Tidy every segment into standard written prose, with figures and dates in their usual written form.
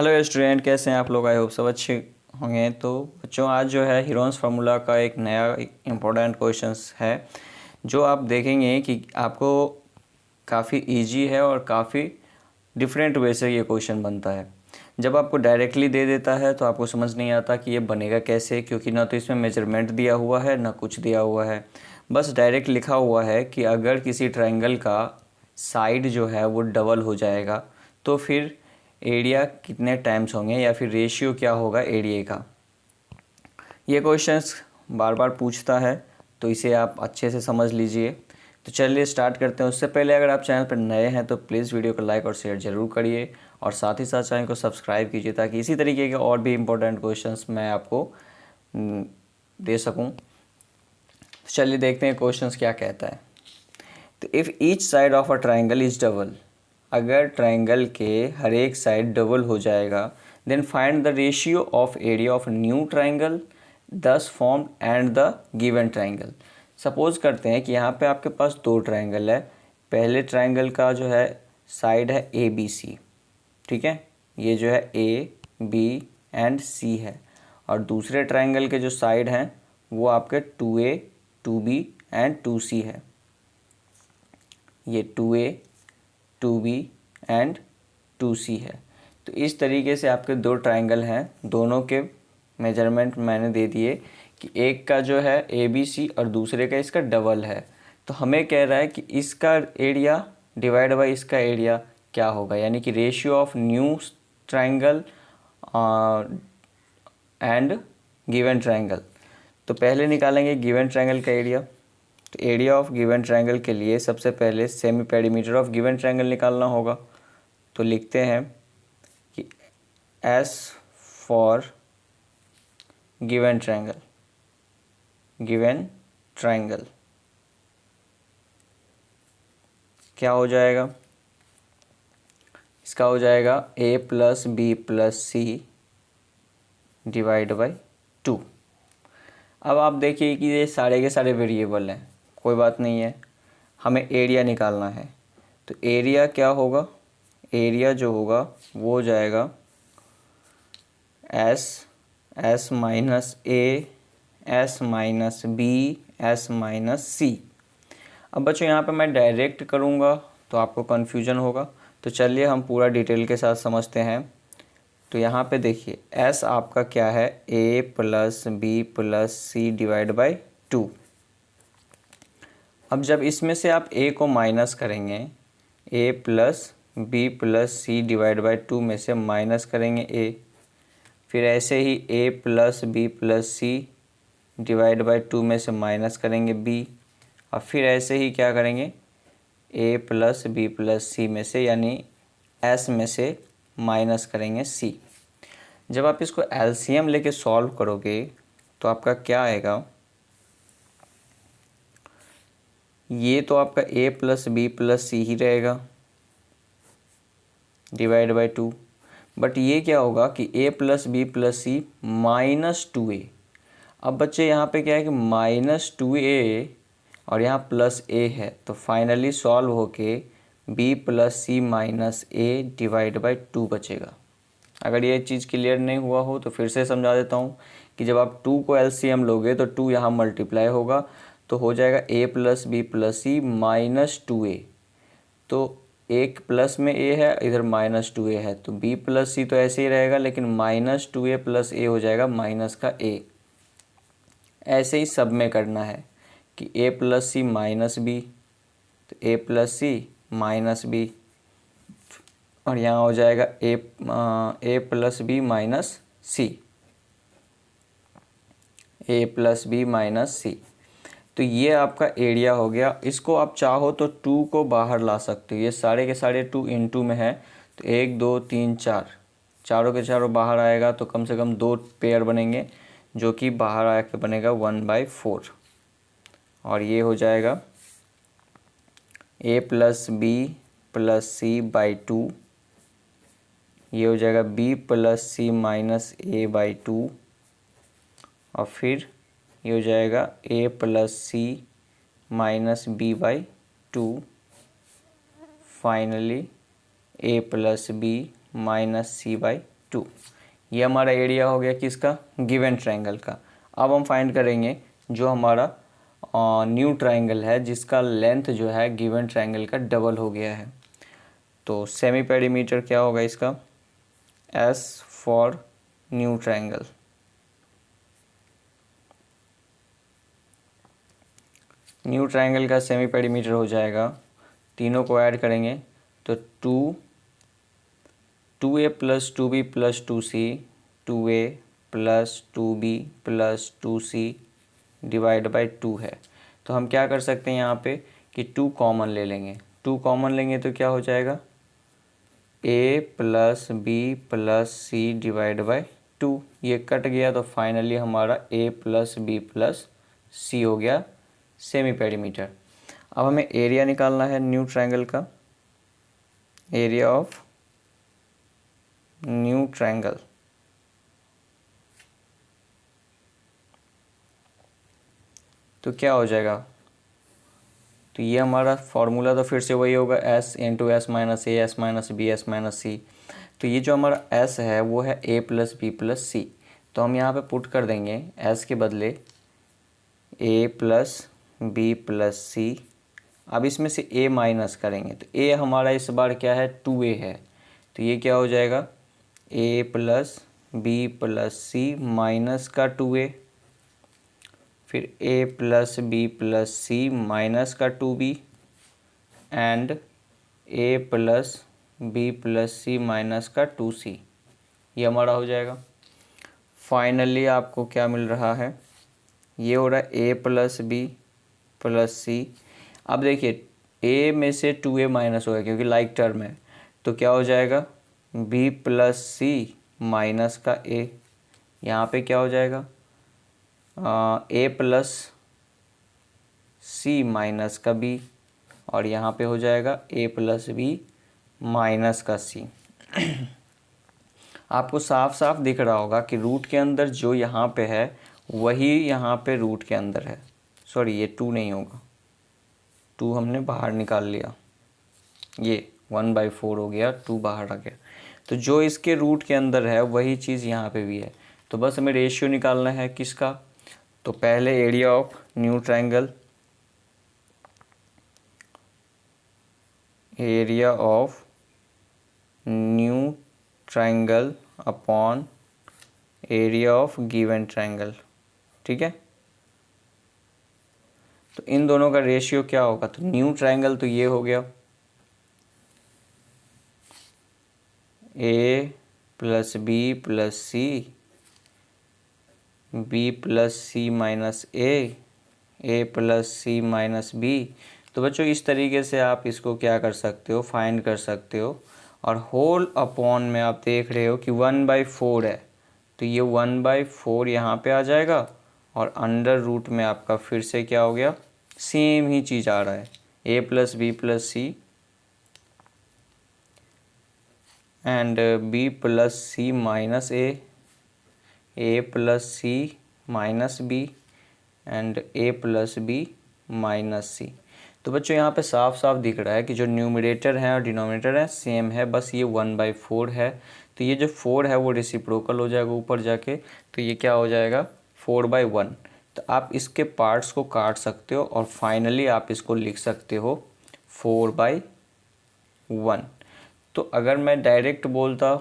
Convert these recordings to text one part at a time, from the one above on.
Hello student, कैसे हैं आप लोग? आई होप सब अच्छे होंगे। तो बच्चों, आज जो है हीरोन्स फार्मूला का एक नया इम्पोर्टेंट क्वेश्चंस है जो आप देखेंगे कि आपको काफ़ी इजी है और काफ़ी डिफरेंट वे से ये क्वेश्चन बनता है। जब आपको डायरेक्टली दे देता है तो आपको समझ नहीं आता कि ये बनेगा कैसे, क्योंकि ना तो इसमें मेजरमेंट दिया हुआ है ना कुछ दिया हुआ है। बस डायरेक्ट लिखा हुआ है कि अगर किसी ट्रायंगल का साइड जो है वो डबल हो जाएगा तो फिर एरिया कितने टाइम्स होंगे या फिर रेशियो क्या होगा एरिया का। ये क्वेश्चंस बार बार पूछता है, तो इसे आप अच्छे से समझ लीजिए। तो चलिए स्टार्ट करते हैं। उससे पहले अगर आप चैनल पर नए हैं तो प्लीज़ वीडियो को लाइक और शेयर ज़रूर करिए और साथ ही साथ चैनल को सब्सक्राइब कीजिए ताकि इसी तरीके के और भी इम्पोर्टेंट क्वेश्चंस मैं आपको दे सकूं। तो चलिए देखते हैं क्वेश्चंस क्या कहता है। तो if each side of a triangle is double, अगर ट्राइंगल के हर एक साइड डबल हो जाएगा, then find the ratio of area of new triangle this form and the given triangle. Suppose करते हैं कि यहाँ पे आपके पास दो ट्राइंगल है। पहले ट्राइंगल का जो है साइड है ए बी सी, ठीक है, ये जो है ए बी एंड सी है। और दूसरे ट्राइंगल के जो साइड हैं वो आपके 2A 2B एंड 2C है। ये 2A 2B एंड 2C है। तो इस तरीके से आपके दो ट्राइंगल हैं, दोनों के मेजरमेंट मैंने दे दिए कि एक का जो है ABC और दूसरे का इसका डबल है। तो हमें कह रहा है कि इसका एरिया डिवाइड बाई इसका एरिया क्या होगा, यानी कि ratio of new triangle and given triangle. तो पहले निकालेंगे गिवन ट्राइंगल का एरिया। तो एरिया ऑफ गिवन ट्राइंगल के लिए सबसे पहले semi perimeter of given triangle निकालना होगा। तो लिखते हैं कि एस फॉर गिवन ट्राइंगल क्या हो जाएगा, इसका हो जाएगा a plus B plus C divide by 2। अब आप देखिए कि ये सारे के सारे वेरिएबल हैं, कोई बात नहीं है, हमें एरिया निकालना है। तो एरिया क्या होगा, एरिया जो होगा वो हो जाएगा S minus A S minus B S minus C. अब बच्चों यहाँ पे मैं डायरेक्ट करूँगा तो आपको कन्फ्यूजन होगा, तो चलिए हम पूरा डिटेल के साथ समझते हैं। तो यहाँ पे देखिए एस आपका क्या है, A plus B plus C divide by 2। अब जब इसमें से आप ए को माइनस करेंगे, A plus B plus C divide by 2 में से माइनस करेंगे ए, फिर ऐसे ही A plus B plus C divide by 2 में से माइनस करेंगे बी, और फिर ऐसे ही क्या करेंगे ए प्लस बी प्लस सी में से यानी एस में से माइनस करेंगे सी। जब आप इसको एलसीएम लेके सॉल्व करोगे तो आपका क्या आएगा, ये तो आपका ए प्लस बी प्लस सी ही रहेगा डिवाइड बाई 2, बट ये क्या होगा कि ए plus B plus C minus 2A। अब बच्चे यहाँ पे क्या है कि माइनस 2A और यहाँ प्लस ए है, तो फाइनली सॉल्व होके B plus C minus A divide by 2 बचेगा। अगर ये चीज़ क्लियर नहीं हुआ हो तो फिर से समझा देता हूँ कि जब आप 2 को एलसीएम लोगे तो 2 यहाँ मल्टीप्लाई होगा, तो हो जाएगा A plus B plus C minus 2A। तो एक प्लस में ए है, इधर माइनस 2A है, तो बी प्लस सी तो ऐसे ही रहेगा, लेकिन माइनस 2A प्लस ए हो जाएगा माइनस का ए। ऐसे ही सब में करना है कि ए प्लस सी माइनस बी, तो ए प्लस सी माइनस बी, और यहाँ हो जाएगा A plus B minus C, A plus B minus C. तो ये आपका एरिया हो गया। इसको आप चाहो तो 2 को बाहर ला सकते हो, ये सारे के सारे 2 इन 2 में है, तो 1 2 3 4, चारों के चारों बाहर आएगा, तो कम से कम 2 पेयर बनेंगे, जो कि बाहर आके बनेगा 1/4। और ये हो जाएगा A plus B plus C by 2, ये हो जाएगा B plus C minus A by 2, और फिर ये हो जाएगा A plus C minus B by 2, finally A plus B minus C by 2। ये हमारा एरिया हो गया किसका, गिवन ट्रायंगल का। अब हम फाइंड करेंगे जो हमारा न्यू ट्रायंगल है जिसका लेंथ जो है गिवन ट्रायंगल का डबल हो गया है। तो सेमी पेरीमीटर क्या होगा इसका, S for new triangle. New triangle का सेमी पेरीमीटर हो जाएगा, तीनों को ऐड करेंगे तो 2a plus 2b plus 2c, 2a plus 2b plus 2c divide by 2 है। तो हम क्या कर सकते हैं यहाँ पे कि 2 कॉमन ले लेंगे। 2 कॉमन लेंगे तो क्या हो जाएगा, a plus b plus c divide by 2। ये कट गया तो फाइनली हमारा a plus b plus c हो गया सेमी पेरीमीटर। अब हमें एरिया निकालना है न्यू ट्रायंगल का, एरिया ऑफ न्यू ट्रायंगल। तो क्या हो जाएगा, तो ये हमारा फॉर्मूला तो फिर से वही होगा, s into S minus A S minus B S minus C. तो ये जो हमारा s है वो है a plus B plus C. तो हम यहाँ पे पुट कर देंगे s के बदले a प्लस बी प्लस सी। अब इसमें से a माइनस करेंगे तो a हमारा इस बार क्या है, 2a है। तो ये क्या हो जाएगा, a plus B plus C minus का 2a, फिर a plus B plus C minus का 2b and a plus B plus C minus का 2c। ये हमारा हो जाएगा। फाइनली आपको क्या मिल रहा है, ये हो रहा है a प्लस बी प्लस सी। अब देखिए a में से 2a माइनस होगा क्योंकि लाइक टर्म है, तो क्या हो जाएगा b प्लस सी माइनस का a। यहाँ पे क्या हो जाएगा, a प्लस सी माइनस का b, और यहाँ पे हो जाएगा a प्लस बी माइनस का c। आपको साफ साफ दिख रहा होगा कि रूट के अंदर जो यहाँ पे है वही यहाँ पे रूट के अंदर है। सॉरी ये 2 नहीं होगा, 2 हमने बाहर निकाल लिया, ये 1/4 हो गया, 2 बाहर आ गया। तो जो इसके रूट के अंदर है वही चीज़ यहाँ पे भी है। तो बस हमें रेशियो निकालना है किसका, तो पहले area of new triangle, area of new triangle upon area of given triangle. ठीक है, तो इन दोनों का रेशियो क्या होगा, तो न्यू ट्रायंगल तो ये हो गया a plus B plus C, B plus C minus A plus C minus B. तो बच्चों इस तरीके से आप इसको क्या कर सकते हो, फाइंड कर सकते हो। और होल अपॉन में आप देख रहे हो कि 1/4 है, तो ये 1/4 यहाँ पे आ जाएगा, और अंडर रूट में आपका फिर से क्या हो गया, सेम ही चीज़ आ रहा है, a plus B plus C and b plus C minus A plus C minus B and a plus B minus C. तो बच्चों यहाँ पे साफ साफ दिख रहा है कि जो न्यूमरेटर है और डिनोमिनेटर है सेम है, बस ये 1/4 है। तो ये जो 4 है वो रेसिप्रोकल हो जाएगा ऊपर जाके, तो ये क्या हो जाएगा 4/1। तो आप इसके पार्ट्स को काट सकते हो और फाइनली आप इसको लिख सकते हो 4/1। तो अगर मैं डायरेक्ट बोलता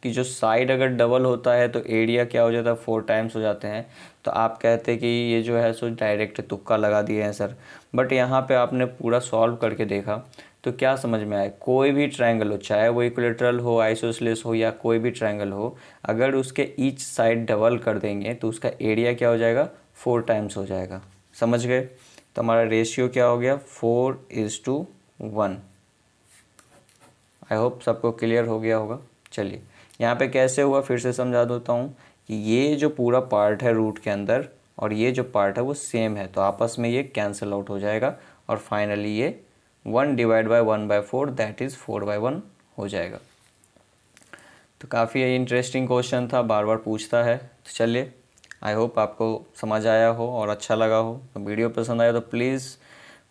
कि जो साइड अगर डबल होता है तो एरिया क्या हो जाता है, 4 टाइम्स हो जाते हैं, तो आप कहते कि ये जो है सो डायरेक्ट तुक्का लगा दिए हैं सर। बट यहाँ पे आपने पूरा सॉल्व करके देखा तो क्या समझ में आए, कोई भी ट्रायंगल हो, चाहे वो इक्विलेटरल हो, आइसोसेलेस हो, या कोई भी ट्रायंगल हो, अगर उसके ईच साइड डबल कर देंगे तो उसका एरिया क्या हो जाएगा, 4 टाइम्स हो जाएगा। समझ गए, तो हमारा रेशियो क्या हो गया 4:1। आई होप सबको क्लियर हो गया होगा। चलिए यहाँ पे कैसे हुआ फिर से समझा देता हूँ कि ये जो पूरा पार्ट है रूट के अंदर और ये जो पार्ट है वो सेम है, तो आपस में ये कैंसिल आउट हो जाएगा और फाइनली ये 1 डिवाइड बाय 1/4 दैट इज़ 4/1 हो जाएगा। तो काफ़ी इंटरेस्टिंग क्वेश्चन था, बार बार पूछता है। तो चलिए आई होप आपको समझ आया हो और अच्छा लगा हो। तो वीडियो पसंद आया तो प्लीज़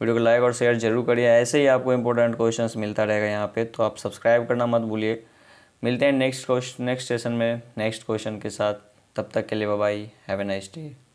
वीडियो को लाइक और शेयर जरूर करिए। ऐसे ही आपको इंपॉर्टेंट क्वेश्चंस मिलता रहेगा यहाँ पे, तो आप सब्सक्राइब करना मत भूलिए। मिलते हैं नेक्स्ट सेशन में नेक्स्ट क्वेश्चन के साथ। तब तक के लिए bye bye, have a nice day.